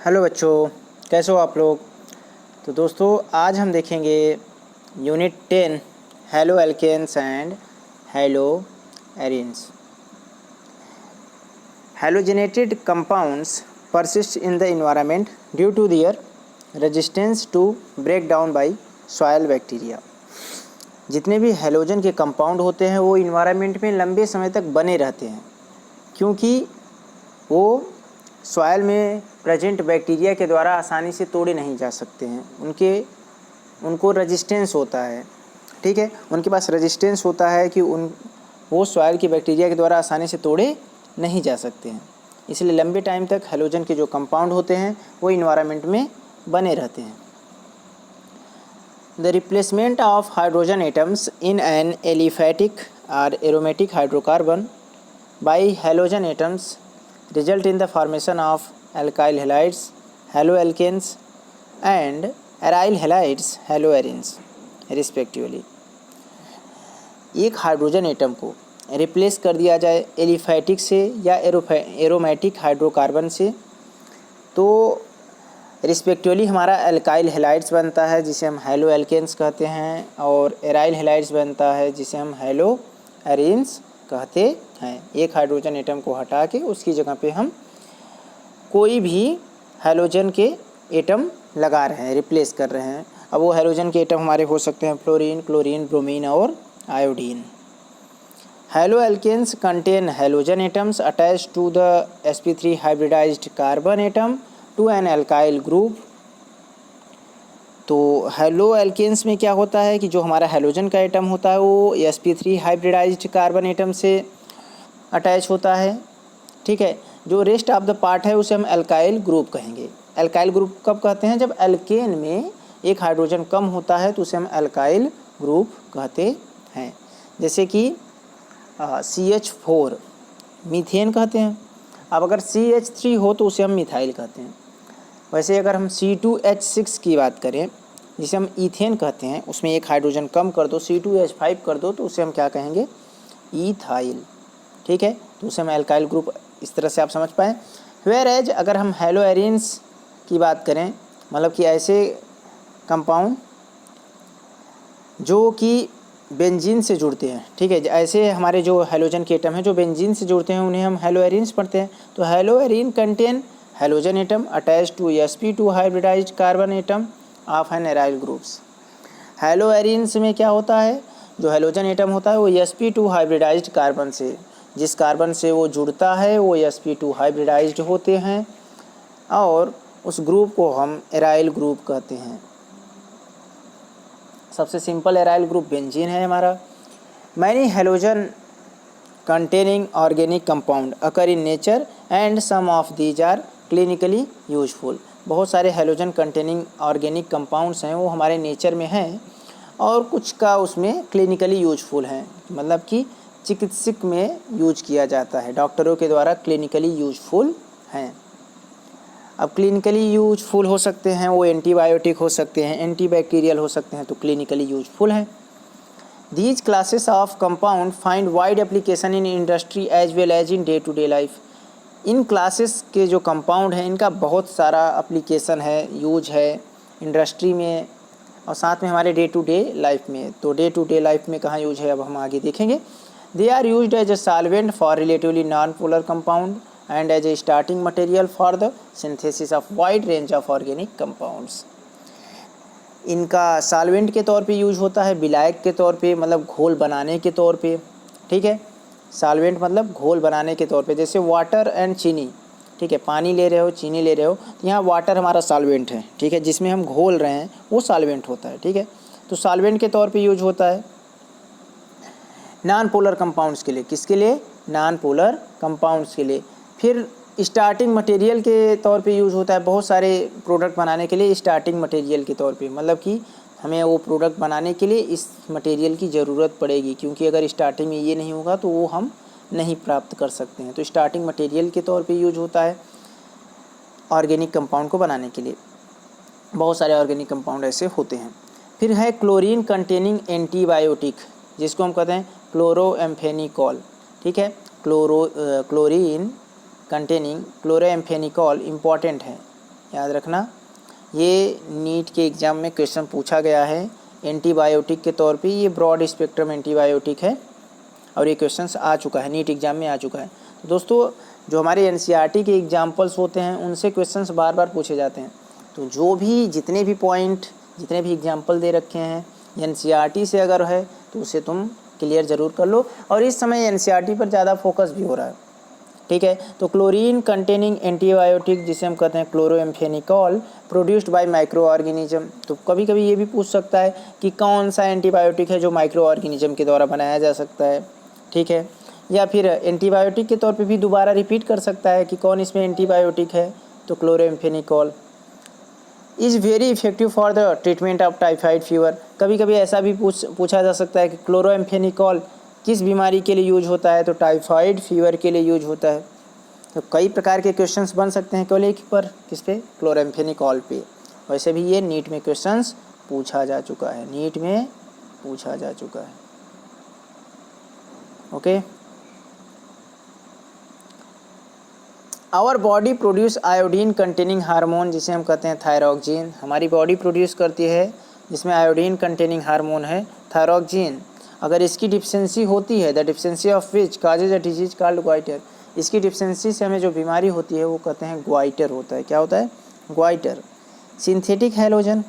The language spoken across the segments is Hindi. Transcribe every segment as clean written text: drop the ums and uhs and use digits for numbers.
हेलो बच्चों, कैसे हो आप लोग। तो दोस्तों आज हम देखेंगे unit 10 haloalkanes and haloarenes. Halogenated compounds persist in the environment due to their resistance to break down by soil bacteria। जितने भी हेलोजन के कंपाउंड होते हैं वो इन्वायरमेंट में लंबे समय तक बने रहते हैं क्योंकि वो सॉइल में प्रेजेंट बैक्टीरिया के द्वारा आसानी से तोड़े नहीं जा सकते हैं। उनको रेजिस्टेंस होता है, ठीक है, उनके पास रेजिस्टेंस होता है कि वो सॉइल की बैक्टीरिया के द्वारा आसानी से तोड़े नहीं जा सकते हैं। इसलिए लंबे टाइम तक हेलोजन के जो कंपाउंड होते हैं वो इन्वायरमेंट में बने रहते हैं। The replacement of hydrogen atoms in an aliphatic और aromatic hydrocarbon by halogen atoms result in the formation of alkyl halides, haloalkanes and aryl halides, haloarenes respectively। एक हाइड्रोजन एटम को रिप्लेस कर दिया जाए एलिफैटिक से या एरोमेटिक हाइड्रोकार्बन से तो रिस्पेक्टिवली हमारा एल्काइल हेलाइड्स बनता है जिसे हम हेलो एल्केन्स कहते हैं, और एराइल हेलाइड्स बनता है जिसे हम हेलो एरेन्स कहते हैं। एक हाइड्रोजन एटम को हटा के उसकी जगह पे हम कोई भी हेलोजन के एटम लगा रहे हैं, रिप्लेस कर रहे हैं। अब वो हेलोजन के एटम हमारे हो सकते हैं फ्लोरीन, क्लोरीन, ब्रोमीन और iodine. Halo alkanes contain halogen atoms attach to the sp3 hybridized carbon atom to an alkyl group. तो हेलो एल्केन्स में क्या होता है कि जो हमारा हेलोजन का एटम होता है वो sp3 हाइब्रिडाइज्ड कार्बन एटम से अटैच होता है, ठीक है। जो रेस्ट ऑफ द पार्ट है उसे हम एल्काइल ग्रुप कहेंगे। एल्काइल ग्रुप कब कहते हैं? जब एल्केन में एक हाइड्रोजन कम होता है तो उसे हम एल्काइल ग्रुप कहते हैं। जैसे कि CH4 मीथेन कहते हैं। अब अगर CH3 हो तो उसे हम मिथाइल कहते हैं। वैसे अगर हम C2H6 की बात करें जिसे हम ईथेन कहते हैं, उसमें एक हाइड्रोजन कम कर दो, C2H5 कर दो तो उसे हम क्या कहेंगे? ईथाइल, ठीक है। तो उसे हम एल्काइल ग्रुप, इस तरह से आप समझ पाएँ। वेयर एज अगर हम हेलो एरेन्स की बात करें, मतलब कि ऐसे कंपाउंड जो कि बेंजीन से जुड़ते हैं, ठीक है, ऐसे हमारे जो हेलोजन के एटम हैं जो बेंजीन से जुड़ते हैं उन्हें हम हेलो एरेन्स पढ़ते हैं। तो halo arene contain halogen atom attach to sp2 hybridized carbon atom of an aryl groups. Halo arenes में क्या होता है? जो हेलोजन एटम होता है वो sp2 हाइब्रिडाइज्ड कार्बन से, जिस कार्बन से वो जुड़ता है वो sp2 हाइब्रिडाइज्ड होते हैं और उस ग्रुप को हम एराइल ग्रुप कहते हैं। सबसे सिंपल एराइल ग्रुप बेंजीन है हमारा। Many halogen containing organic compound occur in nature and some of these are clinically useful। बहुत सारे हेलोजन कंटेनिंग ऑर्गेनिक कंपाउंड्स हैं वो हमारे नेचर में हैं और कुछ का उसमें क्लिनिकली यूजफुल हैं, मतलब कि चिकित्सक में यूज किया जाता है, डॉक्टरों के द्वारा क्लिनिकली यूजफुल हैं। अब क्लिनिकली यूजफुल हो सकते हैं वो एंटीबायोटिक हो सकते हैं, एंटीबैक्टीरियल हो सकते हैं, तो क्लिनिकली यूजफुल हैं। These classes of compound find wide application in industry as well as in day to day life। In classes के जो कंपाउंड हैं इनका बहुत सारा एप्लीकेशन है, यूज है इंडस्ट्री में और साथ में हमारे डे टू डे लाइफ में। तो डे टू डे लाइफ में कहाँ यूज है अब हम आगे देखेंगे। They are used as a solvent for relatively non polar compound and as a starting material for the synthesis of wide range of organic compounds. इनका सॉल्वेंट के तौर पे यूज होता है, विलायक के तौर पे, मतलब घोल बनाने के तौर पे, ठीक है। सॉल्वेंट मतलब घोल बनाने के तौर पे, जैसे वाटर एंड चीनी, ठीक है, पानी ले रहे हो, चीनी ले रहे हो, तो यहाँ वाटर हमारा सॉल्वेंट है, ठीक है, जिसमें हम घोल रहे हैं वो सॉल्वेंट होता है, ठीक है। तो सॉल्वेंट के तौर पे यूज होता है। नॉन पोलर कंपाउंड्स के लिए, किसके लिए? नॉन पोलर कंपाउंड्स के लिए। फिर स्टार्टिंग मटेरियल के तौर पे यूज़ होता है, बहुत सारे प्रोडक्ट बनाने के लिए स्टार्टिंग मटेरियल के तौर पे, मतलब कि हमें वो प्रोडक्ट बनाने के लिए इस मटेरियल की ज़रूरत पड़ेगी, क्योंकि अगर स्टार्टिंग में ये नहीं होगा तो वो हम नहीं प्राप्त कर सकते हैं। तो स्टार्टिंग मटेरियल के तौर पे यूज होता है ऑर्गेनिक कंपाउंड को बनाने के लिए। बहुत सारे ऑर्गेनिक कंपाउंड ऐसे होते हैं। फिर है क्लोरीन कंटेनिंग एंटीबायोटिक, जिसको हम कहते हैं क्लोरोएम्फेनिकॉल, ठीक है। क्लोरीन कंटेनिंग क्लोरोएम्फेनिकॉल इम्पॉर्टेंट है, याद रखना, ये नीट के एग्ज़ाम में क्वेश्चन पूछा गया है एंटीबायोटिक के तौर पे। ये ब्रॉड स्पेक्ट्रम एंटीबायोटिक है और ये क्वेश्चंस आ चुका है, नीट एग्ज़ाम में आ चुका है। तो दोस्तों जो हमारे एनसीईआरटी के एग्जाम्पल्स होते हैं उनसे क्वेश्चंस बार बार पूछे जाते हैं। तो जो भी जितने भी पॉइंट, जितने भी एग्जाम्पल दे रखे हैं एनसीईआरटी से अगर है तो उसे तुम क्लियर ज़रूर कर लो। और इस समय एनसीईआरटी पर ज़्यादा फोकस भी हो रहा है, ठीक है। तो क्लोरीन कंटेनिंग एंटीबायोटिक जिसे हम कहते हैं क्लोरोएम्फेनिकॉल प्रोड्यूस्ड बाय माइक्रो ऑर्गेनिज्म। तो कभी कभी ये भी पूछ सकता है कि कौन सा एंटीबायोटिक है जो माइक्रो ऑर्गेनिज्म के द्वारा बनाया जा सकता है, ठीक है। या फिर एंटीबायोटिक के तौर पे भी दोबारा रिपीट कर सकता है कि कौन इसमें एंटीबायोटिक है, तो chloramphenicol is very effective for the treatment of typhoid fever. कभी कभी ऐसा भी पूछा जा सकता है कि क्लोरोएम्फेनिकॉल किस बीमारी के लिए यूज होता है, तो टाइफाइड फीवर के लिए यूज होता है। तो कई प्रकार के क्वेश्चंस बन सकते हैं केवल एक पर, किस पे, क्लोरोएम्फेनिकॉल पे। वैसे भी ये नीट में क्वेश्चंस पूछा जा चुका है, नीट में पूछा जा चुका है। Okay, our body produce iodine containing hormone जिसे हम कहते हैं थायरॉक्सिन। हमारी बॉडी प्रोड्यूस करती है जिसमें आयोडीन कंटेनिंग हार्मोन है थायरॉक्सिन। अगर इसकी डिफिशेंसी होती है, the deficiency of which causes a disease called goitre. इसकी डिफिशेंसी से हमें जो बीमारी होती है वो कहते हैं ग्वाइटर होता है। क्या होता है? Goitre. Synthetic halogen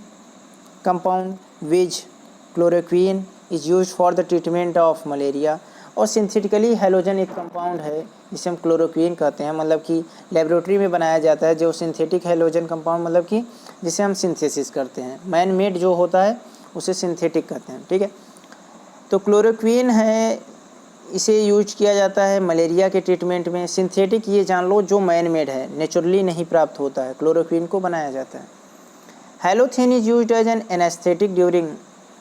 compound which chloroquine is use for the treatment of malaria. और सिंथेटिकली हैलोजन एक कंपाउंड है जिसे हम क्लोरोक्वीन कहते हैं, मतलब कि लेबोरेटरी में बनाया जाता है। जो सिंथेटिक हैलोजन कंपाउंड मतलब कि जिसे हम सिंथेसिस करते हैं, मैन मेड जो होता है उसे सिंथेटिक कहते हैं, ठीक है। तो क्लोरोक्वीन है, इसे यूज किया जाता है मलेरिया के ट्रीटमेंट में। सिंथेटिक ये जान लो जो मैन मेड है, नेचुरली नहीं प्राप्त होता है, क्लोरोक्वीन को बनाया जाता है। Halothane is used as an anaesthetic during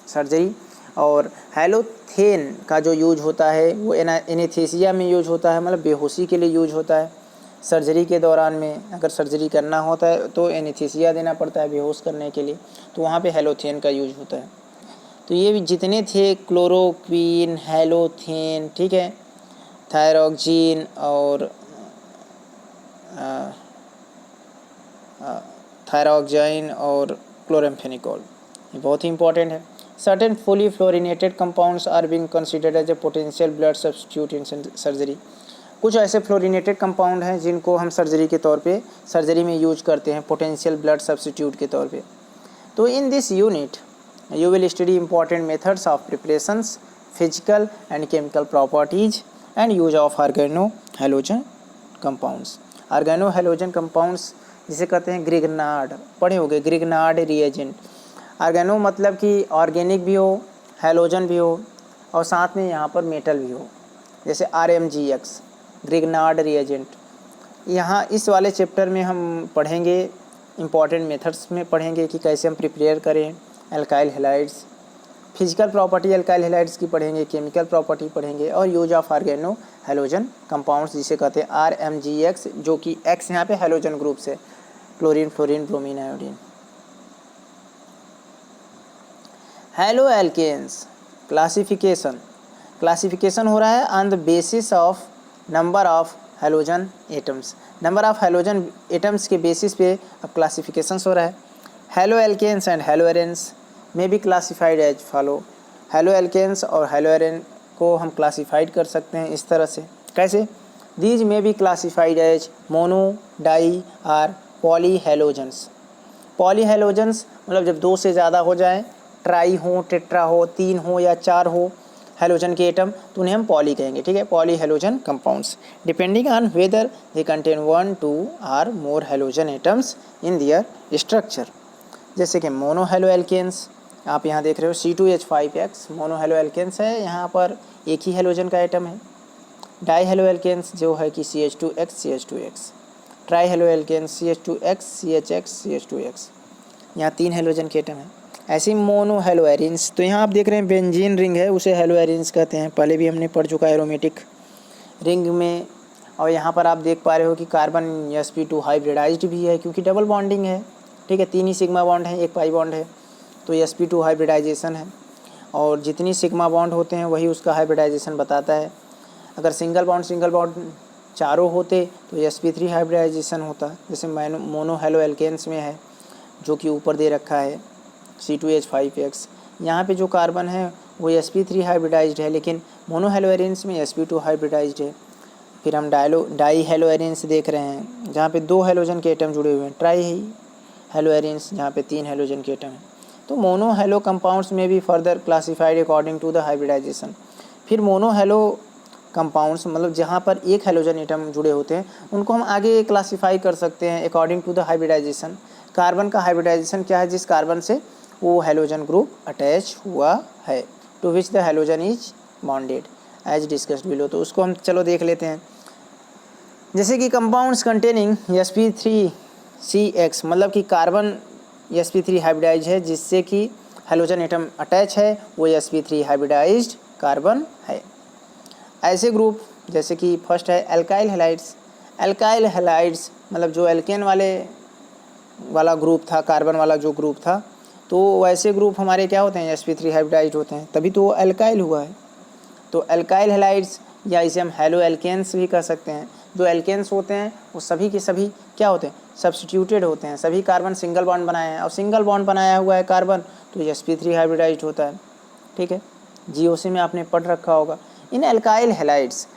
surgery. और हैलोथेन का जो यूज होता है वो एनेस्थीसिया में यूज होता है, मतलब बेहोशी के लिए यूज होता है। सर्जरी के दौरान में अगर सर्जरी करना होता है तो एनेस्थीसिया देना पड़ता है बेहोश करने के लिए, तो वहाँ पे हैलोथेन का यूज होता है। तो ये भी जितने थे क्लोरोक्वीन, हैलोथेन, ठीक है, थायरॉक्सिन और थायरॉक्सिन और क्लोरोएम्फेनिकॉल, ये बहुत ही इंपॉर्टेंट है। Certain fully fluorinated compounds are being considered as a potential blood substitute in surgery. कुछ ऐसे फ्लोरिनेटेड कंपाउंड हैं जिनको हम सर्जरी के तौर पे सर्जरी में यूज करते हैं पोटेंशियल ब्लड सब्स्टिट्यूट के तौर पे। तो in this unit you will study important methods of preparations, physical and chemical properties and use of organohalogen compounds। organohalogen compounds जिसे कहते हैं ग्रिग्नार्ड, पढ़े होंगे ग्रिग्नार्ड रिएजेंट। ऑर्गेनो मतलब कि ऑर्गेनिक भी हो, हैलोजन भी हो और साथ में यहाँ पर मेटल भी हो, जैसे RMGX ग्रिग्नार्ड रिएजेंट। यहाँ इस वाले चैप्टर में हम पढ़ेंगे इंपॉर्टेंट मेथड्स में पढ़ेंगे कि कैसे हम प्रिपेयर करें alkyl halides, physical property alkyl halides की पढ़ेंगे, केमिकल प्रॉपर्टी पढ़ेंगे और use of organo halogen compounds जिसे कहते हैं RMGX, जो कि X यहाँ पे हैलोजन ग्रुप से, chlorine, fluorine, bromine, iodine. Halo alkanes classification हो रहा है on the basis of number of halogen atoms. Number of halogen atoms के बेसिस पे अब क्लासिफिकेशन हो रहा है। Halo alkanes and halo arenes में भी classified as follow. Halo alkanes और हैलो एरेन को हम क्लासिफाइड कर सकते हैं इस तरह से, कैसे? These may be classified as mono, di or poly halogens. Poly halogens मतलब जब दो से ज़्यादा हो जाए, ट्राई हो, टेट्रा हो, तीन हो या चार हो हैलोजन के एटम, तो उन्हें हम पॉली कहेंगे, ठीक है, poly halogen compounds, depending on whether they contain 1, 2 or more halogen atoms in their structure. जैसे कि मोनो हैलो एल्केन्स आप यहाँ देख रहे हो C2H5X मोनो हैलो एल्केन्स है, यहाँ पर एक ही हैलोजन का एटम है। डाई हैलो एल्केन्स जो है कि CH2X CH2X। Try hello alkanes CH2X CHX CH2X, यहाँ तीन हैलोजन के एटम है। ऐसे मोनो हैलो एरिन्स, तो यहाँ आप देख रहे हैं बेंजीन रिंग है, उसे हैलो एरिन्स कहते हैं, पहले भी हमने पढ़ चुका है एरोमेटिक रिंग में। और यहाँ पर आप देख पा रहे हो कि कार्बन sp2 हाइब्रिडाइज्ड भी है क्योंकि डबल बॉन्डिंग है, ठीक है, तीन ही सिग्मा बॉन्ड है, एक पाई बॉन्ड है, तो sp2 हाइब्रिडाइजेशन है। और जितनी सिग्मा बॉन्ड होते हैं वही उसका हाइब्रिडाइजेशन बताता है। अगर सिंगल बॉन्ड चारों होते तो sp3 हाइब्रिडाइजेशन होता, जैसे मोनो हेलो एल्केन्स में है जो कि ऊपर दे रखा है C2H5X। यहाँ पे जो कार्बन है वो sp3 हाइब्रिडाइज्ड है, लेकिन मोनो हेलो एरेन्स में sp2 हाइब्रिडाइज्ड है। फिर हम डाई हेलो एरेन्स देख रहे हैं जहाँ पे 2 हेलोजन के एटम जुड़े हुए हैं, ट्राई हेलो एरेन्स जहाँ पे 3 हेलोजन के एटम हैं। तो मोनो हेलो कंपाउंड्स में भी further classified according to the hybridization. फिर मोनो हेलो कंपाउंड्स मतलब जहाँ पर एक हेलोजन एटम जुड़े होते हैं उनको हम आगे क्लासीफाई कर सकते हैं according to the hybridization. Carbon का हाइब्रिडाइजेशन क्या है, जिस कार्बन से वो हेलोजन ग्रुप अटैच हुआ है, to which the halogen is bonded as discussed below. तो उसको हम चलो देख लेते हैं। जैसे कि कंपाउंड्स कंटेनिंग sp3CX मतलब कि कार्बन sp3 हाइब्रिडाइज है जिससे कि हेलोजन एटम अटैच है, वो sp3 हाइब्रिडाइज्ड कार्बन है। ऐसे ग्रुप जैसे कि फर्स्ट है एल्काइल हैलाइड्स। एल्काइल हैलाइड्स मतलब जो एल्केन वाला ग्रुप था, कार्बन वाला जो ग्रुप था, तो वैसे ग्रुप हमारे क्या होते हैं, sp3 हाइब्रिडाइज्ड होते हैं, तभी तो वो एल्काइल हुआ है। तो एल्काइल हैलाइड्स या इसे हम हेलो एल्केन्स भी कह सकते हैं। जो एल्केन्स होते हैं वो सभी के सभी क्या होते हैं, सब्स्टिट्यूटेड होते हैं, सभी कार्बन सिंगल बॉन्ड बनाए हैं, और सिंगल बॉन्ड बनाया हुआ है कार्बन तो ये sp3 हाइब्रिडाइज्ड होता है। ठीक है, GOC में आपने पढ़ रखा होगा। In alkyl halides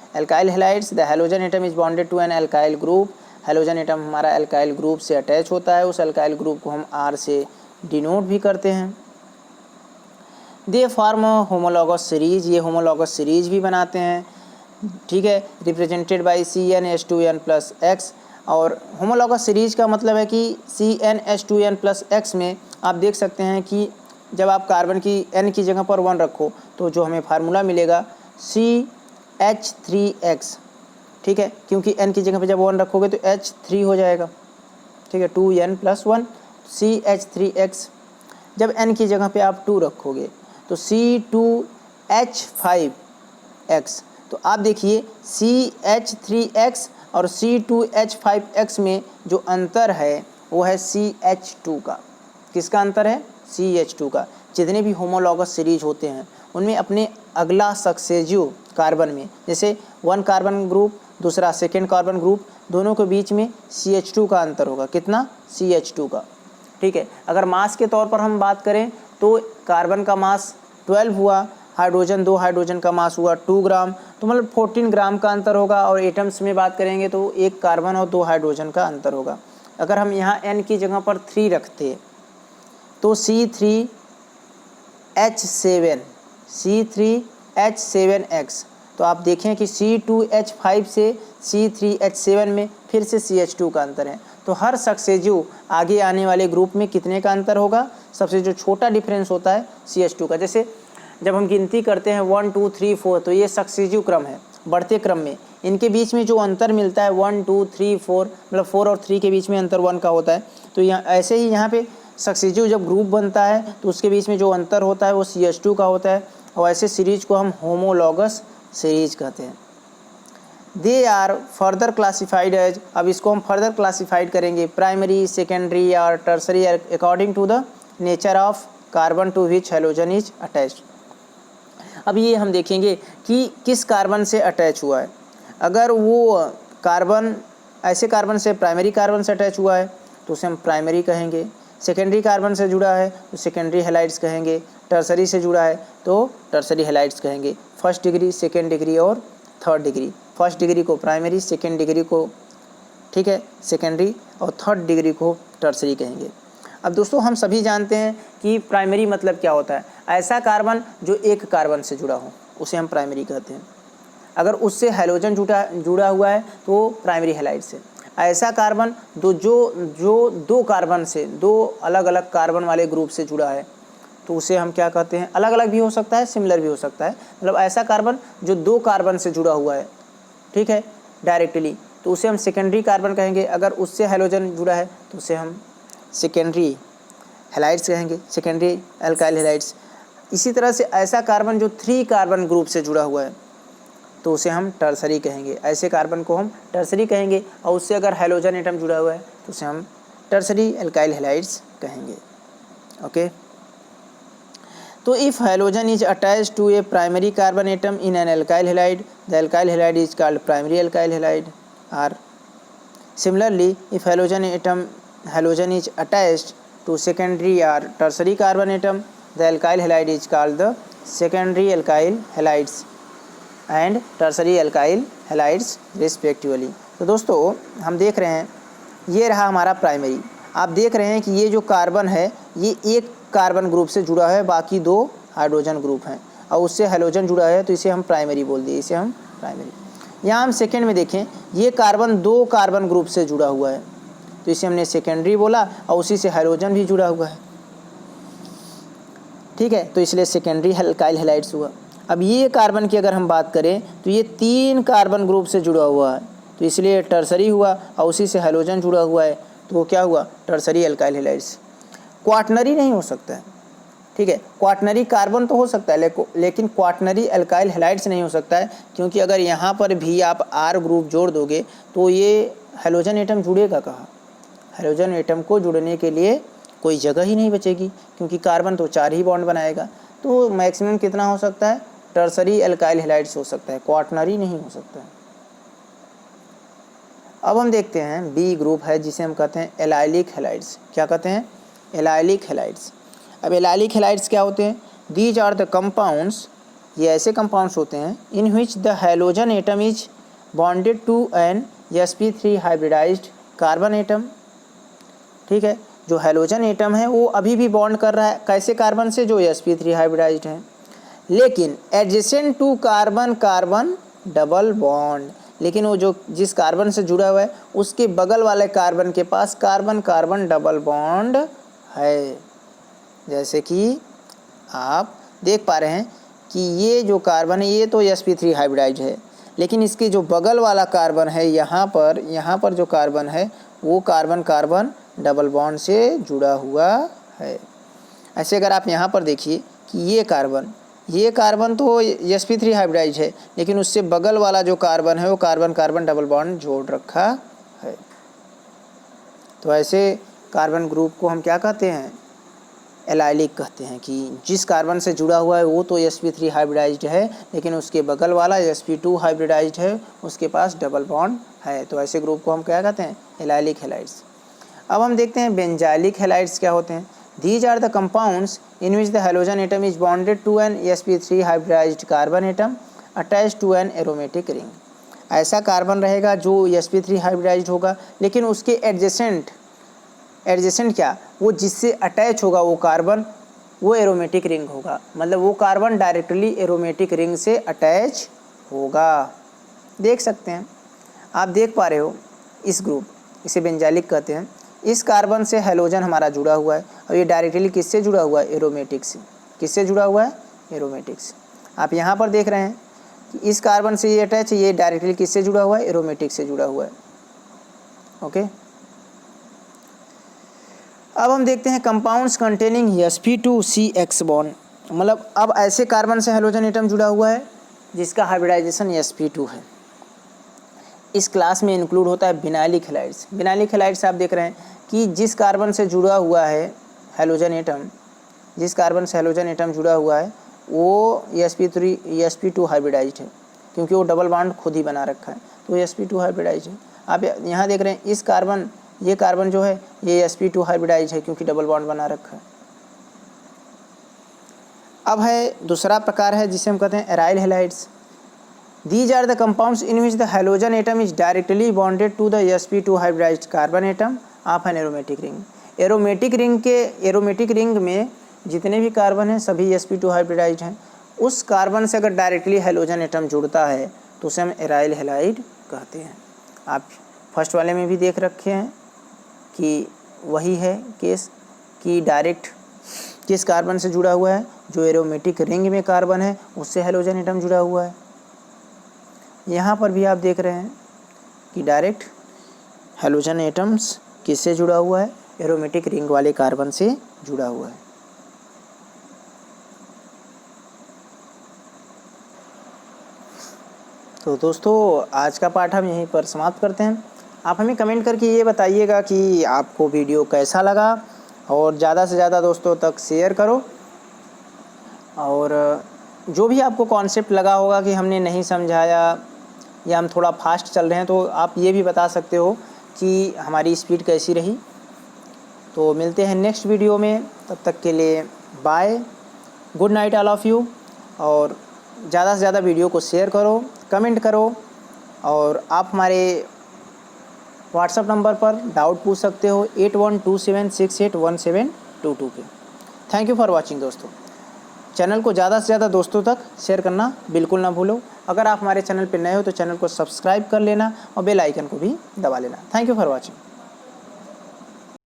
the halogen atom is bonded to an alkyl group. Halogen atom हमारा एल्काइल ग्रुप से अटैच होता है, उस एल्काइल ग्रुप को हम R से डिनोट भी करते हैं। दे फॉर्म होमोलॉगस सीरीज, ये होमोलॉगस सीरीज भी बनाते हैं। ठीक है, रिप्रेजेंटेड बाय CnH2n+X। और होमोलॉगस सीरीज का मतलब है कि CnH2n+X में आप देख सकते हैं कि जब आप कार्बन की n की जगह पर 1 रखो तो जो हमें फार्मूला मिलेगा CH3X। ठीक है, क्योंकि n की जगह पर जब 1 रखोगे तो H3 हो जाएगा। ठीक है, 2n+1 CH3X। जब n की जगह पे आप 2 रखोगे तो C2H5X। तो आप देखिए CH3X और C2H5X में जो अंतर है वो है CH2 का। किसका अंतर है, CH2 का। जितने भी होमोलॉगस सीरीज होते हैं उनमें अपने अगला सक्सेसिव कार्बन में, जैसे 1 कार्बन ग्रुप दूसरा सेकेंड कार्बन ग्रुप, दोनों के बीच में CH2 का अंतर होगा। कितना, CH2 का। ठीक है, अगर मास के तौर पर हम बात करें तो कार्बन का मास 12 हुआ, दो हाइड्रोजन का मास हुआ 2 ग्राम, तो मतलब 14 ग्राम का अंतर होगा। और एटम्स में बात करेंगे तो 1 कार्बन और 2 हाइड्रोजन का अंतर होगा। अगर हम यहाँ n की जगह पर 3 रखते तो C3H7X। तो आप देखें कि C2H5 से C3H7 में फिर से CH2 का अंतर है। तो हर सक्सेसिव आगे आने वाले ग्रुप में कितने का अंतर होगा, सबसे जो छोटा डिफरेंस होता है CH2 का। जैसे जब हम गिनती करते हैं 1 2 3 4 तो ये सक्सेसिव क्रम है, बढ़ते क्रम में इनके बीच में जो अंतर मिलता है 1 2 3 4 मतलब 4 और 3 के बीच में अंतर 1 का होता है। तो यहाँ ऐसे ही यहाँ पे सक्सेसिव जब ग्रुप बनता है तो उसके बीच में जो अंतर होता है वो CH2 का होता है। और ऐसे सीरीज को हम होमोलॉगस सीरीज कहते हैं। They are further classified as, अब इसको हम फर्दर क्लासिफाइड करेंगे प्राइमरी, सेकेंडरी या tertiary according to the nature of carbon to which halogen is attached. अब ये हम देखेंगे कि किस कार्बन से अटैच हुआ है। अगर वो कार्बन ऐसे कार्बन से प्राइमरी कार्बन से अटैच हुआ है तो उसे हम प्राइमरी कहेंगे। सेकेंडरी कार्बन से जुड़ा है तो सेकेंडरी हैलाइड्स कहेंगे। टर्सरी से जुड़ा है तो टर्सरी हैलाइड्स कहेंगे। फर्स्ट डिग्री, सेकेंड डिग्री और थर्ड डिग्री। फर्स्ट डिग्री को प्राइमरी, सेकेंड डिग्री को ठीक है सेकेंडरी, और थर्ड डिग्री को टर्सरी कहेंगे। अब दोस्तों हम सभी जानते हैं कि प्राइमरी मतलब क्या होता है, ऐसा कार्बन जो एक कार्बन से जुड़ा हो उसे हम प्राइमरी कहते हैं। अगर उससे हैलोजन जुड़ा हुआ है तो प्राइमरी हैलाइड से। ऐसा कार्बन जो दो कार्बन से, दो अलग अलग कार्बन वाले ग्रुप से जुड़ा है तो उसे हम क्या कहते हैं, अलग अलग भी हो सकता है, सिमिलर भी हो सकता है। मतलब ऐसा कार्बन जो 2 कार्बन से जुड़ा हुआ है, ठीक है, डायरेक्टली, तो उसे हम सेकेंडरी कार्बन कहेंगे। अगर उससे हैलोजन जुड़ा है तो उसे हम सेकेंडरी हैलाइड्स कहेंगे, सेकेंडरी एल्काइल हैलाइड्स। इसी तरह से ऐसा कार्बन जो 3 कार्बन ग्रुप से जुड़ा हुआ है तो उसे हम टर्सरी कहेंगे। ऐसे कार्बन को हम टर्सरी कहेंगे। और उससे अगर हैलोजन एटम जुड़ा हुआ है तो उसे हम टर्सरी एल्काइल हैलाइड्स कहेंगे। ओके, तो if halogen is attached to a primary carbon atom in an alkyl halide, the alkyl halide is called primary alkyl halide. R. Similarly, if halogen is attached to secondary or tertiary carbon atom, the alkyl halide is called the secondary alkyl halides and tertiary alkyl halides respectively. तो दोस्तों हम देख रहे हैं ये रहा हमारा प्राइमरी। आप देख रहे हैं कि ये जो कार्बन है ये एक कार्बन ग्रुप से जुड़ा है, बाकी 2 हाइड्रोजन ग्रुप हैं और उससे हेलोजन जुड़ा है, तो इसे हम प्राइमरी बोल दिए, इसे हम प्राइमरी। यहाँ हम सेकेंड में देखें, ये कार्बन 2 कार्बन ग्रुप से जुड़ा हुआ है, तो इसे हमने सेकेंडरी बोला और उसी से हेलोजन भी जुड़ा हुआ है, ठीक है, तो इसलिए सेकेंडरी अल्काइल हैलाइड्स हुआ। अब ये कार्बन की अगर हम बात करें तो ये 3 कार्बन ग्रुप से जुड़ा हुआ है, तो इसलिए टर्सरी हुआ और उसी से हेलोजन जुड़ा हुआ है, तो वो क्या हुआ, टर्सरी अल्काइल हैलाइड्स। क्वाटनरी नहीं हो सकता है, ठीक है, क्वाटनरी कार्बन तो हो सकता है लेकिन क्वाटनरी अल्काइल हैलाइड्स नहीं हो सकता है, क्योंकि अगर यहाँ पर भी आप R ग्रुप जोड़ दोगे तो ये हेलोजन एटम जुड़ेगा कहाँ। हेलोजन एटम को जुड़ने के लिए कोई जगह ही नहीं बचेगी, क्योंकि कार्बन तो 4 ही बॉन्ड बनाएगा। तो मैक्सिमम कितना हो सकता है, टर्सरी अल्काइल हैलाइड्स हो सकता है, क्वाटनरी नहीं हो सकता है। अब हम देखते हैं बी ग्रुप है जिसे हम कहते हैं एलाइलिक हैलाइड्स। क्या कहते हैं, एलाइलिक हैलाइड्स। अब एलाइलिक हैलाइड्स क्या होते हैं, दीज आर द कंपाउंड्स, ये ऐसे कंपाउंड्स होते हैं in which the halogen atom is bonded to an sp3 hybridized carbon atom, ठीक है, जो हैलोजन एटम है वो अभी भी बॉन्ड कर रहा है कैसे कार्बन से, जो sp3 हाइब्रिडाइज्ड है, लेकिन adjacent to carbon carbon double bond, लेकिन वो जो जिस कार्बन से जुड़ा हुआ है उसके बगल वाले कार्बन के पास कार्बन कार्बन डबल बॉन्ड है। जैसे कि आप देख पा रहे हैं कि ये जो कार्बन है ये तो sp3 हाइब्रिडाइज्ड है, लेकिन इसके जो बगल वाला कार्बन है यहाँ पर जो कार्बन है वो कार्बन कार्बन डबल बॉन्ड से जुड़ा हुआ है। ऐसे अगर आप यहाँ पर देखिए कि ये कार्बन तो sp3 हाइब्रिडाइज्ड है, लेकिन उससे बगल वाला जो कार्बन है वो कार्बन कार्बन डबल बॉन्ड जोड़ रखा है। तो ऐसे कार्बन ग्रुप को हम क्या कहते हैं, एलाइलिक कहते हैं, कि जिस कार्बन से जुड़ा हुआ है वो तो sp3 हाइब्रिडाइज्ड है, लेकिन उसके बगल वाला sp2 हाइब्रिडाइज्ड है, उसके पास डबल बॉन्ड है, तो ऐसे ग्रुप को हम क्या कहते हैं, एलाइलिक हैलाइड्स। अब हम देखते हैं बेंजाइलिक हैलाइड्स क्या होते हैं। These are the compounds in which the halogen atom is bonded to an sp3 hybridized carbon atom attached to an aromatic ring। ऐसा कार्बन रहेगा जो sp3 हाइब्रिडाइज्ड होगा, लेकिन उसके एडजेसेंट क्या, वो जिससे अटैच होगा वो कार्बन वो एरोमेटिक रिंग होगा, मतलब वो कार्बन डायरेक्टली एरोमेटिक रिंग से अटैच होगा। देख सकते हैं, आप देख पा रहे हो इस ग्रुप, इसे बेंजाइलिक कहते हैं। इस कार्बन से हेलोजन हमारा जुड़ा हुआ है और ये डायरेक्टली किससे जुड़ा हुआ है, एरोमेटिक से। किससे जुड़ा हुआ है, एरोमेटिक से। आप यहाँ पर देख रहे हैं कि इस कार्बन से ये अटैच है, ये डायरेक्टली किससे जुड़ा हुआ है, एरोमेटिक से जुड़ा हुआ है। ओके, अब हम देखते हैं कंपाउंड्स कंटेनिंग sp2CX बॉन्ड, मतलब अब ऐसे कार्बन से हेलोजन एटम जुड़ा हुआ है जिसका हाइब्रिडाइजेशन sp2 है। इस क्लास में इंक्लूड होता है बिनाइलिक हैलाइड्स। बिनाइलिक हैलाइड्स आप देख रहे हैं कि जिस कार्बन से जुड़ा हुआ है हेलोजन एटम, जिस कार्बन से हेलोजन एटम जुड़ा हुआ है वो sp2 हाइब्रिडाइज्ड है, क्योंकि वो डबल बॉन्ड खुद ही बना रखा है, तो sp2 हाइब्रिडाइज्ड है। आप यहाँ देख रहे हैं इस कार्बन, ये कार्बन जो है ये sp2 हाइब्रिडाइज्ड है क्योंकि डबल बॉन्ड बना रखा है। अब है दूसरा प्रकार है जिसे हम कहते हैं aryl halides. These are the compounds in which the halogen atom is directly bonded to the sp2 hybridized carbon atom of an aromatic ring। Aromatic ring में जितने भी कार्बन हैं सभी sp2 हाइब्रिडाइज्ड हैं। उस कार्बन से अगर डायरेक्टली हेलोजन एटम जुड़ता है तो उसे हम एराइल हैलाइड कहते हैं। आप फर्स्ट वाले में भी देख रखे हैं कि वही है केस कि डायरेक्ट किस कार्बन से जुड़ा हुआ है, जो एरोमेटिक रिंग में कार्बन है उससे हेलोजन एटम जुड़ा हुआ है। यहाँ पर भी आप देख रहे हैं कि डायरेक्ट हेलोजन एटम्स किससे जुड़ा हुआ है, एरोमेटिक रिंग वाले कार्बन से जुड़ा हुआ है। तो दोस्तों आज का पाठ हम यहीं पर समाप्त करते हैं। आप हमें कमेंट करके ये बताइएगा कि आपको वीडियो कैसा लगा और ज़्यादा से ज़्यादा दोस्तों तक शेयर करो, और जो भी आपको कॉन्सेप्ट लगा होगा कि हमने नहीं समझाया या हम थोड़ा फास्ट चल रहे हैं, तो आप ये भी बता सकते हो कि हमारी स्पीड कैसी रही। तो मिलते हैं नेक्स्ट वीडियो में, तब तक के लिए bye, good night all of you. और ज़्यादा से ज़्यादा वीडियो को शेयर करो, कमेंट करो, और आप हमारे व्हाट्सएप नंबर पर डाउट पूछ सकते हो 8127681722 पे। थैंक यू फॉर वॉचिंग दोस्तों। चैनल को ज़्यादा से ज़्यादा दोस्तों तक शेयर करना बिल्कुल ना भूलो। अगर आप हमारे चैनल पर नए हो तो चैनल को सब्सक्राइब कर लेना और बेल आइकन को भी दबा लेना। Thank you for watching.